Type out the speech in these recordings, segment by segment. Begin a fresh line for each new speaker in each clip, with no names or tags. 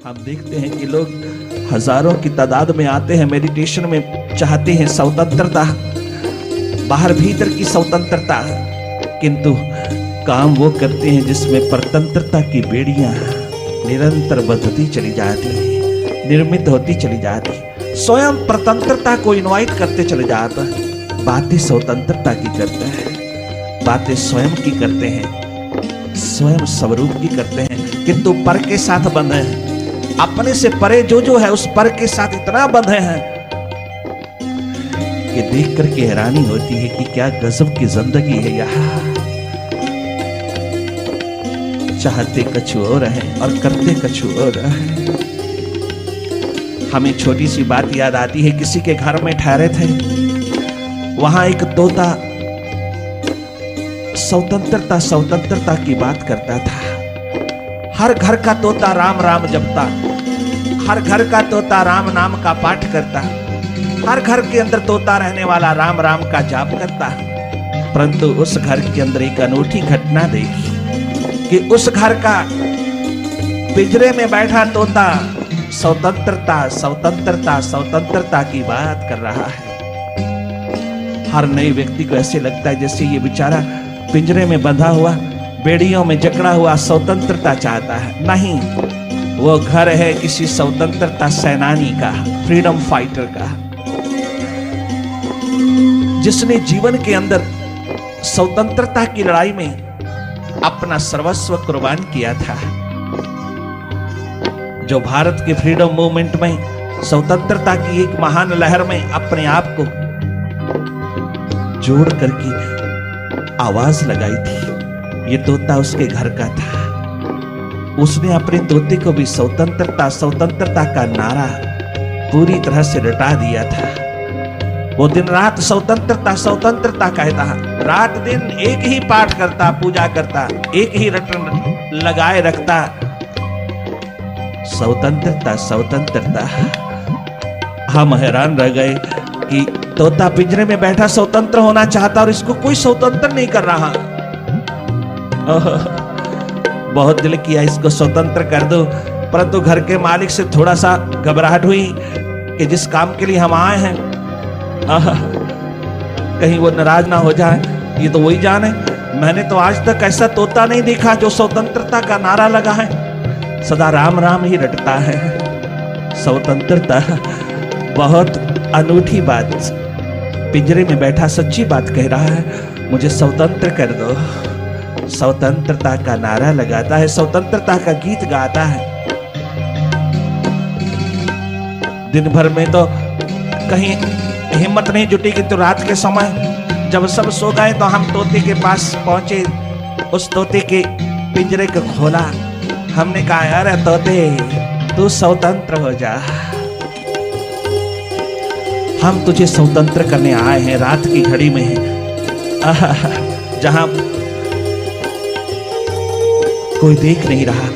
हम देखते हैं कि लोग हजारों की तादाद में आते हैं मेडिटेशन में, चाहते हैं स्वतंत्रता, बाहर भीतर की स्वतंत्रता, किंतु काम वो करते हैं जिसमें परतंत्रता की बेड़ियां निरंतर बंधती चली जाती है, निर्मित होती चली जाती है। स्वयं परतंत्रता को इनवाइट करते चले जाता है। बातें स्वतंत्रता की करते हैं, बातें स्वयं की करते हैं, स्वयं स्वरूप की करते हैं, किंतु पर के साथ बंधे हैं। अपने से परे जो है उस पर के साथ इतना बंधे हैं कि देख करके हैरानी होती है कि क्या गजब की जिंदगी है यहां। चाहते कछु और हैं और करते कछु और हैं। हमें छोटी सी बात याद आती है, किसी के घर में ठहरे थे, वहां एक तोता स्वतंत्रता की बात करता था। हर घर का तोता राम राम जपता, हर घर का तोता राम नाम का पाठ करता, हर घर के अंदर तोता रहने वाला राम राम का जाप करता। परंतु उस घर के अंदर एक अनूठी घटना देखी कि उस घर का पिंजरे में बैठा तोता स्वतंत्रता की बात कर रहा है। हर नए व्यक्ति को ऐसे लगता है जैसे ये बेचारा पिंजरे में बंधा हुआ, बेड़ियों में जकड़ा हुआ स्वतंत्रता चाहता है। नहीं, वो घर है किसी स्वतंत्रता सेनानी का, फ्रीडम फाइटर का, जिसने जीवन के अंदर स्वतंत्रता की लड़ाई में अपना सर्वस्व कुर्बान किया था। जो भारत के फ्रीडम मूवमेंट में स्वतंत्रता की एक महान लहर में अपने आप को जोड़ करके आवाज लगाई थी, ये तोता उसके घर का था। उसने अपने तोते को भी स्वतंत्रता का नारा पूरी तरह से रटा दिया था। वो दिन रात स्वतंत्रता कहता, रात दिन एक ही पाठ करता, पूजा करता, एक ही रटन लगाए रखता, स्वतंत्रता। हम हैरान रह गए कि तोता पिंजरे में बैठा स्वतंत्र होना चाहता और इसको कोई स्वतंत्र नहीं कर रहा। बहुत दिल किया इसको स्वतंत्र कर दो, परंतु घर के मालिक से थोड़ा सा घबराहट हुई कि जिस काम के लिए हम आए हैं कहीं वो नाराज ना हो जाए। ये तो वही जाने, मैंने तो आज तक ऐसा तोता नहीं देखा जो स्वतंत्रता का नारा लगा है, सदा राम राम ही रटता है। स्वतंत्रता बहुत अनूठी बात, पिंजरे में बैठा सच्ची बात कह रहा है, मुझे स्वतंत्र कर दो। स्वतंत्रता का नारा लगाता है, स्वतंत्रता का गीत गाता है। दिन भर में तो कहीं हिम्मत नहीं जुटी कि तो रात के समय जब सब सो गए तो हम तोते के पास पहुंचे, उस तोते के पिंजरे को खोला, हमने कहा अरे तोते तू स्वतंत्र हो जा, हम तुझे स्वतंत्र करने आए हैं। रात की घड़ी में जहां कोई देख नहीं रहा,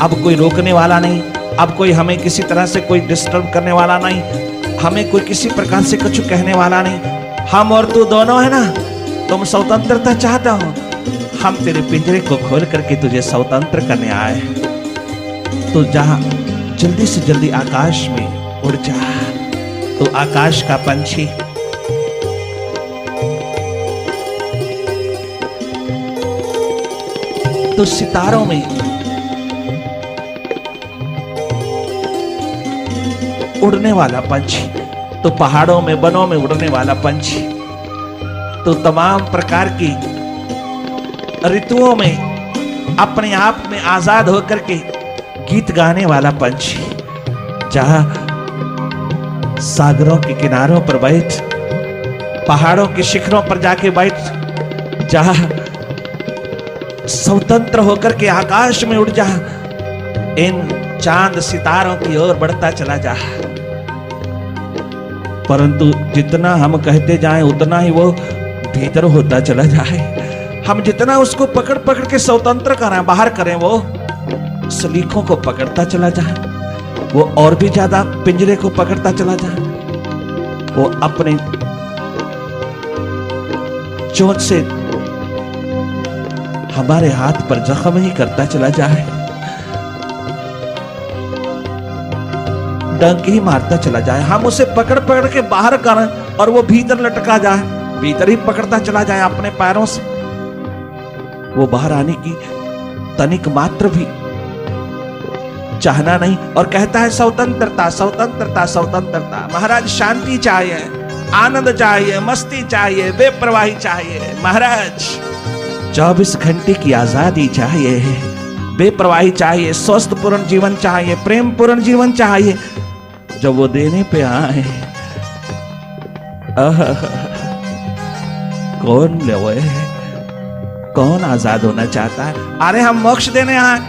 अब कोई रोकने वाला नहीं, अब कोई हमें किसी तरह से कोई डिस्टर्ब करने वाला नहीं, हमें कोई किसी प्रकार से कुछ कहने वाला नहीं। हम और तू दोनों है ना, तुम स्वतंत्रता चाहता हो, हम तेरे पिंजरे को खोल करके तुझे स्वतंत्र करने आए हैं। तो जहां जल्दी से जल्दी आकाश में उड़ जा। तो आकाश का पंछी तो सितारों में उड़ने वाला पंछी, तो पहाड़ों में वनों में उड़ने वाला पंछी, तो तमाम प्रकार की ऋतुओं में अपने आप में आजाद होकर के गीत गाने वाला पंछी, जहां सागरों के किनारों पर बैठ, पहाड़ों के शिखरों पर जाके बैठ, जहां स्वतंत्र होकर के आकाश में उड़ जा, इन चांद सितारों की ओर बढ़ता चला जा। परंतु जितना हम कहते जाएं उतना ही वो भीतर होता चला जाए। हम जितना उसको पकड़ पकड़ के स्वतंत्र करें, बाहर करें, वो सलीखों को पकड़ता चला जाए, वो और भी ज्यादा पिंजरे को पकड़ता चला जाए, वो अपने चोट से हमारे हाथ पर जख्म ही करता चला जाए। डंक ही मारता चला जाए, हम उसे पकड़ पकड़ के बाहर करें और वो भीतर लटका जाए, भीतर ही पकड़ता चला जाए अपने पैरों से, वो बाहर आने की तनिक मात्र भी चाहना नहीं, और कहता है स्वतंत्रता स्वतंत्रता स्वतंत्रता। महाराज शांति चाहिए, आनंद चाहिए, मस्ती चाहिए, बेपरवाही चाहिए। महाराज 24 घंटे की आजादी चाहिए, बेपरवाही चाहिए, स्वस्थ पूर्ण जीवन चाहिए, प्रेम पूर्ण जीवन चाहिए। जब वो देने पे आए, कौन ले, कौन आजाद होना चाहता है? अरे हम मोक्ष देने आए।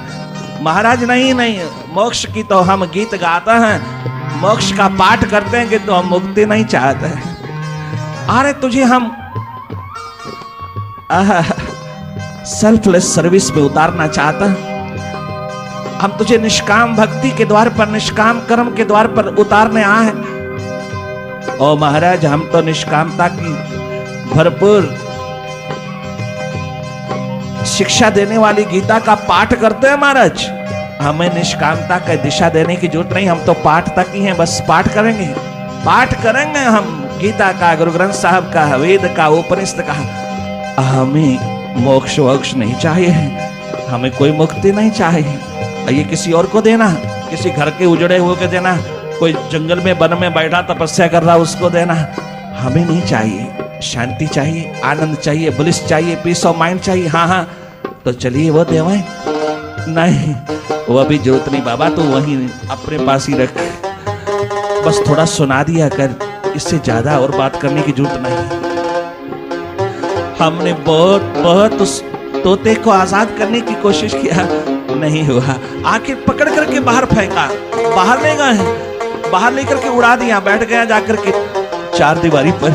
महाराज नहीं नहीं, मोक्ष की तो हम गीत गाते हैं, मोक्ष का पाठ करते हैं कि तो हम मुक्ति नहीं चाहते हैं। अरे तुझे हम सेल्फलेस सर्विस में उतारना चाहता हैं, हम तुझे निष्काम भक्ति के द्वार पर, निष्काम कर्म के द्वार पर उतारने आए हैं। ओ महाराज, हम तो निष्कामता की भरपूर शिक्षा देने वाली गीता का पाठ करते हैं महाराज। हमें निष्कामता का दिशा देने की जरूरत नहीं, हम तो पाठ तक ही हैं, बस पाठ करेंगे, पाठ करेंगे हम गीता का, गुरु ग्रंथ साहब का, वेद का, उपनिषद का। हमें मोक्ष वोक्ष नहीं चाहिए, हमें कोई मुक्ति नहीं चाहिए। ये किसी और को देना, किसी घर के उजड़े हुए को देना, कोई जंगल में वन में बैठा तपस्या कर रहा उसको देना, हमें नहीं चाहिए। शांति चाहिए, आनंद चाहिए, ब्लिस चाहिए, पीस ऑफ माइंड चाहिए। हाँ हाँ, तो चलिए वो देवाएं। नहीं, वो अभी जरूरत नहीं बाबा, तो वहीं अपने पास ही रख, बस थोड़ा सुना दिया कर, इससे ज्यादा और बात करने की जरूरत नहीं। हमने बहुत बहुत उस तोते को आजाद करने की कोशिश किया, नहीं हुआ। आखिर पकड़ करके बाहर फेंका, बाहर ले गए, बाहर लेकर के उड़ा दिया, बैठ गया जाकर के चार दीवारी पर।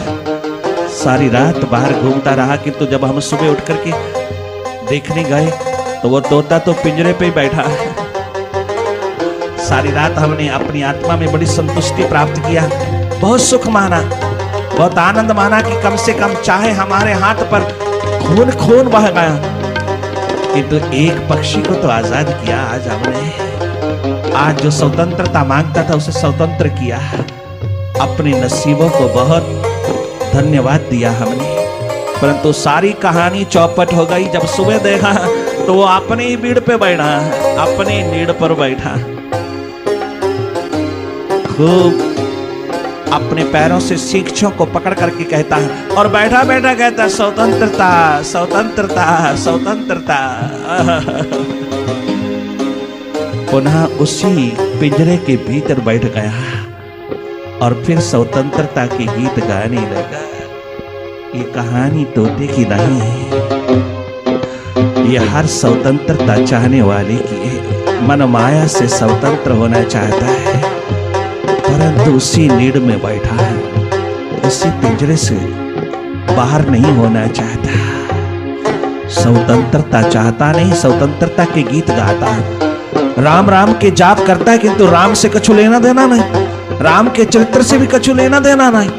सारी रात बाहर घूमता रहा, किंतु जब हम सुबह उठ करके देखने गए तो वो तोता तो पिंजरे पे ही बैठा है। सारी रात हमने अपनी आत्मा में बड़ी संतुष्टि प्राप्त किया, बहुत सुख माना, बहुत आनंद माना कि कम से कम चाहे हमारे हाथ पर खून खून बह गया, किंतु एक पक्षी को तो आजाद किया आज हमने। आज जो स्वतंत्रता मांगता था उसे स्वतंत्र किया, अपने नसीबों को बहुत धन्यवाद दिया हमने। परंतु सारी कहानी चौपट हो गई जब सुबह देखा तो वो अपनी ही बीड़ पे बैठा, अपनी नीड़ पर बैठा, खूब अपने पैरों से सींगों को पकड़ करके कहता है, और बैठा बैठा कहता है स्वतंत्रता स्वतंत्रता स्वतंत्रता। पुनः उसी पिंजरे के भीतर बैठ गया और फिर स्वतंत्रता के गीत गाने लगा। ये कहानी तोते की नहीं है, ये हर स्वतंत्रता चाहने वाले की है। मन माया से स्वतंत्र होना चाहता है, परंतु उसी नीड़ में बैठा है, उसी पिंजरे से बाहर नहीं होना चाहता। स्वतंत्रता चाहता नहीं, स्वतंत्रता के गीत गाता है, राम राम के जाप करता है, किंतु राम से कछु लेना देना नहीं, राम के चरित्र से भी कछु लेना देना नहीं,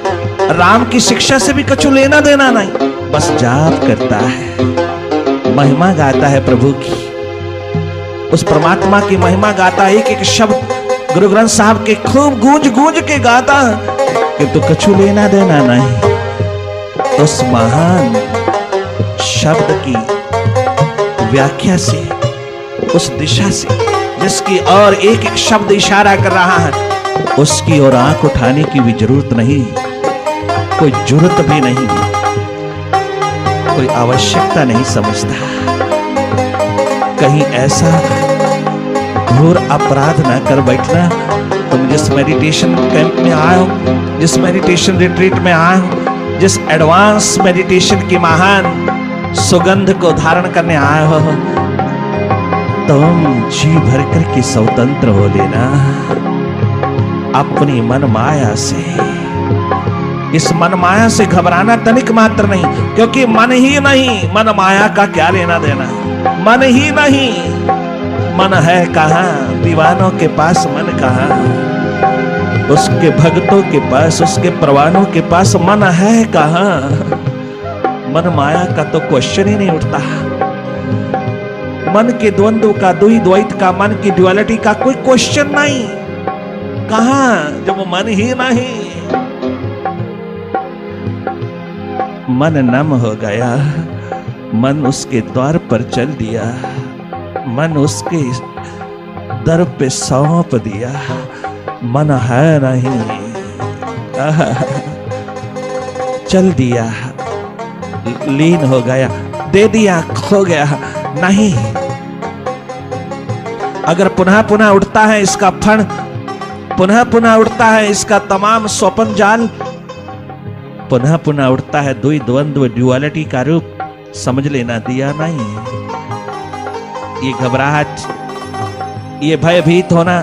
राम की शिक्षा से भी कछु लेना देना नहीं, बस जाप करता है, महिमा गाता है प्रभु की, उस परमात्मा की महिमा गाता है। एक एक शब्द गुरु ग्रंथ साहब के खूब गूंज गूंज के गाता, किंतु कछु लेना देना नहीं उस महान शब्द की व्याख्या से, उस दिशा से जिसकी और एक एक शब्द इशारा कर रहा है, उसकी ओर आंख उठाने की भी जरूरत नहीं, कोई जरूरत भी नहीं, कोई आवश्यकता नहीं समझता। कहीं ऐसा घोर अपराध ना कर बैठना। तुम जिस मेडिटेशन कैंप में आए हो, जिस मेडिटेशन रिट्रीट में आए हो, जिस एडवांस मेडिटेशन की महान सुगंध को धारण करने आए हो, तुम जी भर कर के स्वतंत्र हो लेना अपनी मन माया से। इस मन माया से घबराना तनिक मात्र नहीं, क्योंकि मन ही नहीं, मन माया का क्या लेना देना, मन ही नहीं, मन है कहाँ, दीवानों के पास मन कहाँ, उसके भक्तों के पास, उसके परवानों के पास मन है कहाँ। मन माया का तो क्वेश्चन ही नहीं उठता, मन के द्वंद्व का, द्वैत का, मन की ड्युअलिटी का कोई क्वेश्चन नहीं। कहां जब मन ही नहीं। मन नम हो गया, मन उसके द्वार पर चल दिया, मन उसके दर पे सौंप दिया। मन है नहीं, चल दिया, लीन हो गया, दे दिया, खो गया नहीं। अगर पुनः पुनः उठता है इसका फण, पुनः पुनः उठता है इसका तमाम स्वप्न जाल, पुनः पुनः उठता है द्वंद्व ड्युअलिटी का रूप, समझ लेना दिया नहीं। ये घबराहट, ये भयभीत होना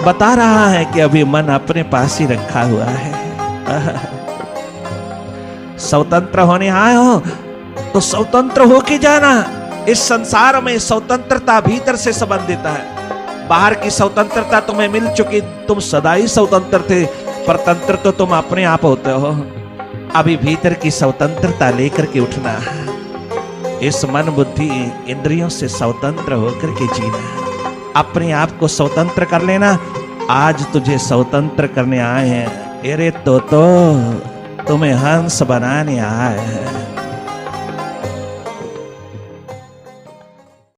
बता रहा है कि अभी मन अपने पास ही रखा हुआ है। स्वतंत्र होने आए हो तो स्वतंत्र हो के जाना। इस संसार में स्वतंत्रता भीतर से संबंधित है, बाहर की स्वतंत्रता तुम्हें मिल चुकी, तुम सदा ही स्वतंत्र थे, परतंत्र तो तुम अपने आप होते हो। अभी भीतर की स्वतंत्रता लेकर के उठना, इस मन बुद्धि इंद्रियों से स्वतंत्र होकर के जीना, अपने आप को स्वतंत्र कर लेना। आज तुझे स्वतंत्र करने आए हैं, अरे तो तुम्हें हंस बनाने आए हैं।